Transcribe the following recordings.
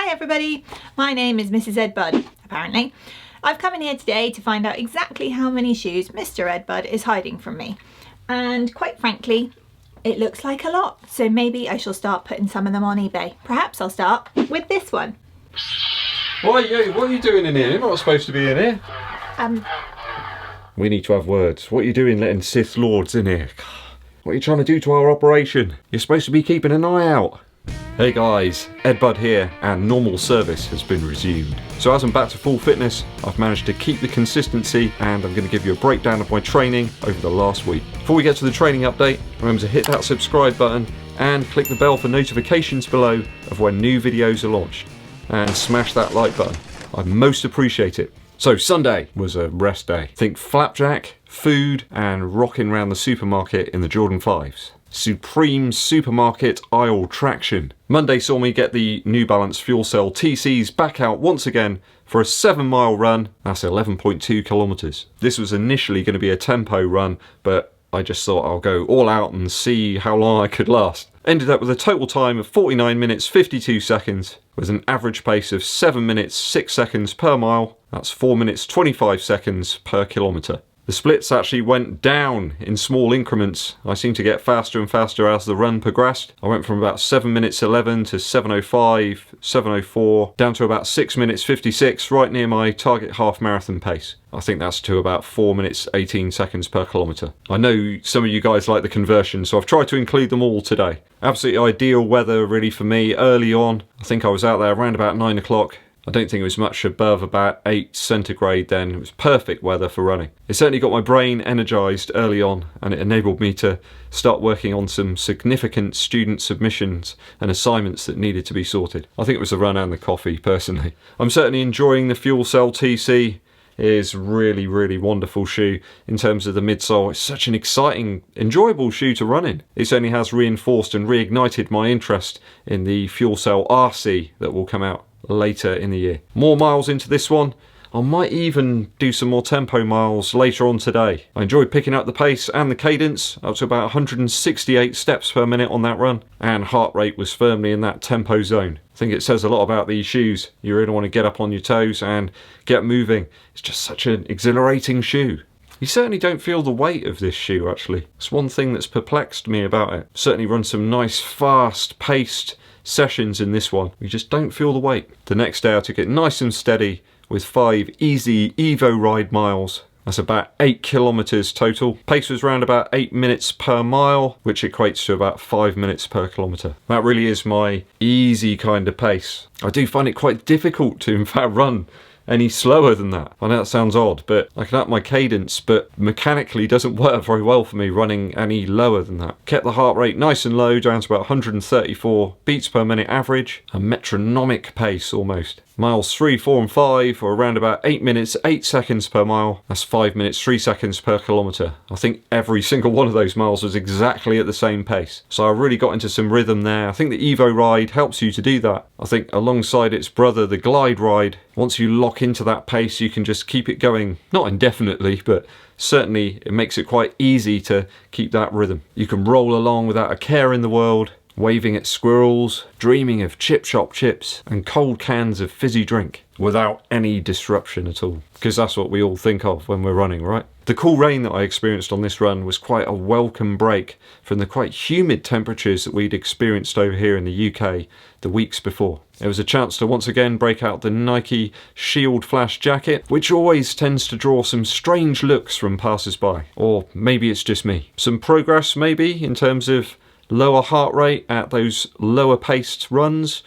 Hi everybody, my name is Mrs Eddbud, apparently. I've come in here today to find out exactly how many shoes Mr Eddbud is hiding from me. And quite frankly, it looks like a lot, so maybe I shall start putting some of them on eBay. Perhaps I'll start with this one. What are you doing in here? You're not supposed to be in here. We need to have words. What are you doing letting Sith Lords in here? What are you trying to do to our operation? You're supposed to be keeping an eye out. Hey guys, Eddbud here, and normal service has been resumed. So as I'm back to full fitness, I've managed to keep the consistency, and I'm going to give you a breakdown of my training over the last week. Before we get to the training update, remember to hit that subscribe button and click the bell for notifications below of when new videos are launched. And smash that like button. I most appreciate it. So Sunday was a rest day. Think flapjack, food, and rocking around the supermarket in the Jordan 5s. Supreme supermarket aisle traction. Monday saw me get the new Balance Fuelcell TCs back out once again for a 7-mile run. That's 11.2 kilometers. This was initially going to be a tempo run, but I just thought I'll go all out and see how long I could last. Ended up with a total time of 49 minutes 52 seconds with an average pace of 7 minutes 6 seconds per mile. That's 4 minutes 25 seconds per kilometre. The splits actually went down in small increments. I seemed to get faster and faster as the run progressed. I went from about 7 minutes 11 to 7:05, 7:04, down to about 6 minutes 56, right near my target half marathon pace. I think that's to about 4 minutes 18 seconds per kilometre. I know some of you guys like the conversion, so I've tried to include them all today. Absolutely ideal weather really for me early on. I think I was out there around about 9 o'clock. I don't think it was much above about 8 centigrade then. It was perfect weather for running. It certainly got my brain energised early on, and it enabled me to start working on some significant student submissions and assignments that needed to be sorted. I think it was the run and the coffee personally. I'm certainly enjoying the Fuelcell TC. It is really wonderful shoe in terms of the midsole. It's such an exciting, enjoyable shoe to run in. It certainly has reinforced and reignited my interest in the Fuelcell RC that will come out later in the year. More miles into this one. I might even do some more tempo miles later on today. I enjoyed picking up the pace and the cadence, up to about 168 steps per minute on that run, and heart rate was firmly in that tempo zone. I think it says a lot about these shoes. You really want to get up on your toes and get moving. It's just such an exhilarating shoe. You certainly don't feel the weight of this shoe actually. It's one thing that's perplexed me about it. Certainly run some nice fast paced sessions in this one. You just don't feel the weight. The next day I took it nice and steady with 5 easy Evo ride miles. That's about 8 kilometers total. Pace was around about 8 minutes per mile, which equates to about 5 minutes per kilometre. That really is my easy kind of pace. I do find it quite difficult to in fact run any slower than that. I know that sounds odd, but I can up my cadence, but mechanically doesn't work very well for me running any lower than that. Kept the heart rate nice and low, down to about 134 beats per minute average, a metronomic pace almost. Miles 3, 4 and 5 are around about 8 minutes 8 seconds per mile. That's 5 minutes 3 seconds per kilometre. I think every single one of those miles was exactly at the same pace. So I really got into some rhythm there. I think the Evo ride helps you to do that. I think alongside its brother, the glide ride, once you lock into that pace, you can just keep it going, not indefinitely, but certainly it makes it quite easy to keep that rhythm. You can roll along without a care in the world, waving at squirrels, dreaming of chip shop chips and cold cans of fizzy drink without any disruption at all. Because that's what we all think of when we're running, right? The cool rain that I experienced on this run was quite a welcome break from the quite humid temperatures that we'd experienced over here in the UK the weeks before. It was a chance to once again break out the Nike Shield Flash jacket, which always tends to draw some strange looks from passers-by. Or maybe it's just me. Some progress maybe in terms of lower heart rate at those lower paced runs,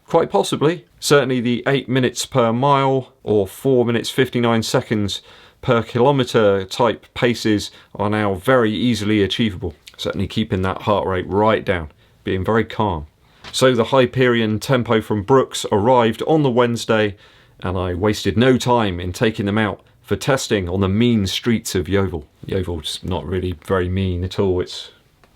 quite possibly. Certainly the 8 minutes per mile or 4 minutes 59 seconds per kilometre type paces are now very easily achievable. Certainly keeping that heart rate right down, being very calm. So the Hyperion tempo from Brooks arrived on the Wednesday, and I wasted no time in taking them out for testing on the mean streets of Yeovil. Yeovil's not really very mean at all. It's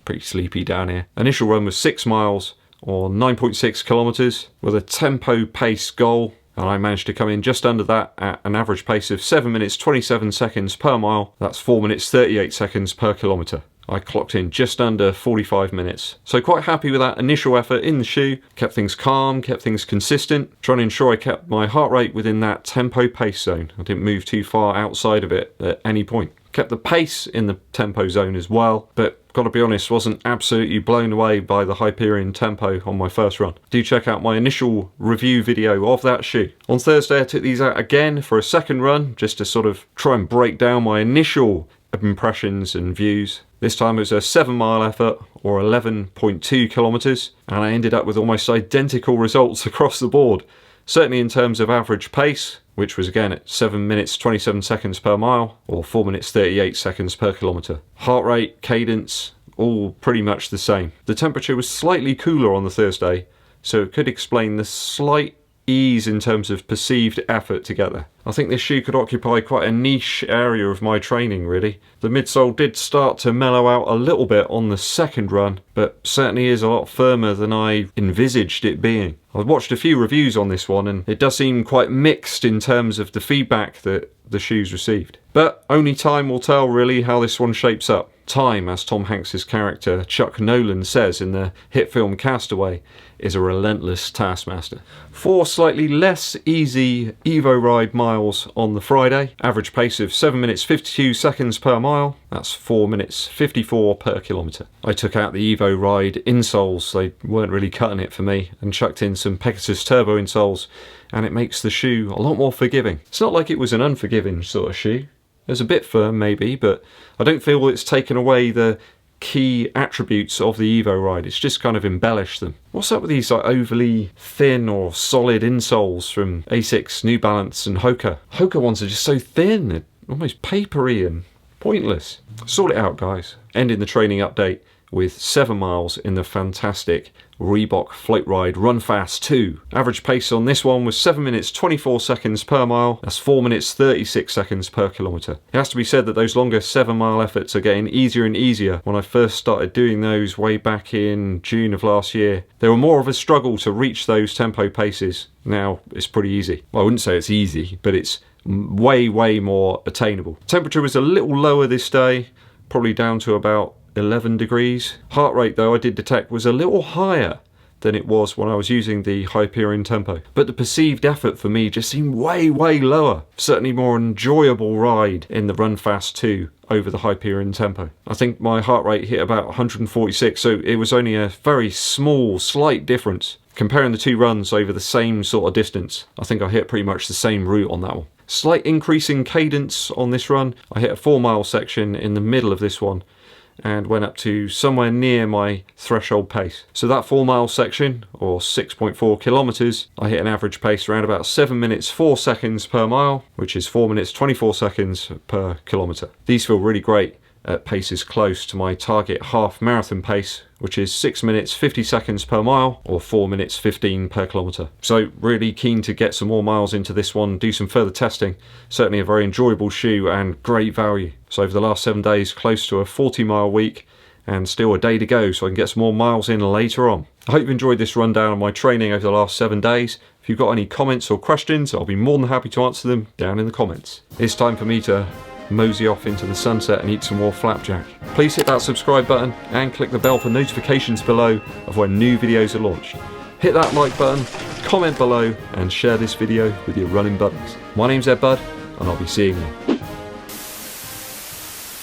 pretty sleepy down here. Initial run was 6 miles or 9.6 kilometers with a tempo pace goal, and I managed to come in just under that at an average pace of 7 minutes 27 seconds per mile. That's 4 minutes 38 seconds per kilometre. I clocked in just under 45 minutes. So quite happy with that initial effort in the shoe. Kept things calm, kept things consistent, trying to ensure I kept my heart rate within that tempo pace zone. I didn't move too far outside of it at any point. Kept the pace in the tempo zone as well, but gotta be honest, wasn't absolutely blown away by the Hyperion tempo on my first run. Do check out my initial review video of that shoe. On Thursday I took these out again for a second run, just to sort of try and break down my initial impressions and views. This time it was a 7-mile effort, or 11.2 kilometers, and I ended up with almost identical results across the board. Certainly in terms of average pace, which was again at 7 minutes 27 seconds per mile, or 4 minutes 38 seconds per kilometre. Heart rate, cadence, all pretty much the same. The temperature was slightly cooler on the Thursday, so it could explain the slight ease in terms of perceived effort together. I think this shoe could occupy quite a niche area of my training really. The midsole did start to mellow out a little bit on the second run, but certainly is a lot firmer than I envisaged it being. I've watched a few reviews on this one and it does seem quite mixed in terms of the feedback that the shoe's received. But only time will tell really how this one shapes up. Time, as Tom Hanks's character Chuck Nolan says in the hit film Castaway, is a relentless taskmaster. 4 slightly less easy Evo Ride miles on the Friday. Average pace of 7 minutes 52 seconds per mile. That's 4 minutes 54 per kilometre. I took out the Evo Ride insoles, they weren't really cutting it for me, and chucked in some Pegasus Turbo insoles, and it makes the shoe a lot more forgiving. It's not like it was an unforgiving sort of shoe. It's a bit firm maybe, but I don't feel it's taken away the key attributes of the Evo Ride. It's just kind of embellished them. What's up with these like overly thin or solid insoles from Asics, New Balance and Hoka? Hoka ones are just so thin, they're almost papery and pointless. Sort it out guys. Ending the training update with 7 miles in the fantastic Reebok Floatride Run Fast 2. Average pace on this one was 7 minutes 24 seconds per mile. That's 4 minutes 36 seconds per kilometre. It has to be said that those longer 7-mile efforts are getting easier and easier. When I first started doing those way back in June of last year, they were more of a struggle to reach those tempo paces. Now it's pretty easy. Well, I wouldn't say it's easy, but it's way more attainable. Temperature was a little lower this day, probably down to about 11 degrees. Heart rate though I did detect was a little higher than it was when I was using the Hyperion tempo, but the perceived effort for me just seemed way lower. Certainly more enjoyable ride in the Run Fast 2 over the Hyperion tempo. I think my heart rate hit about 146, so it was only a very small slight difference. Comparing the two runs over the same sort of distance, I think I hit pretty much the same route on that one. Slight increase in cadence on this run. I hit a 4-mile section in the middle of this one and went up to somewhere near my threshold pace. So that 4-mile section, or 6.4 kilometers, I hit an average pace around about 7 minutes 4 seconds per mile, which is 4 minutes 24 seconds per kilometer. These feel really great at paces close to my target half marathon pace, which is 6 minutes 50 seconds per mile, or 4 minutes 15 per kilometre. So really keen to get some more miles into this one, do some further testing. Certainly a very enjoyable shoe and great value. So over the last 7 days, close to a 40-mile week, and still a day to go, so I can get some more miles in later on. I hope you enjoyed this rundown of my training over the last 7 days. If you've got any comments or questions, I'll be more than happy to answer them down in the comments. It's time for me to mosey off into the sunset and eat some more flapjack. Please hit that subscribe button and click the bell for notifications below of when new videos are launched. Hit that like button, comment below and share this video with your running buddies. My name's Eddbud and I'll be seeing you.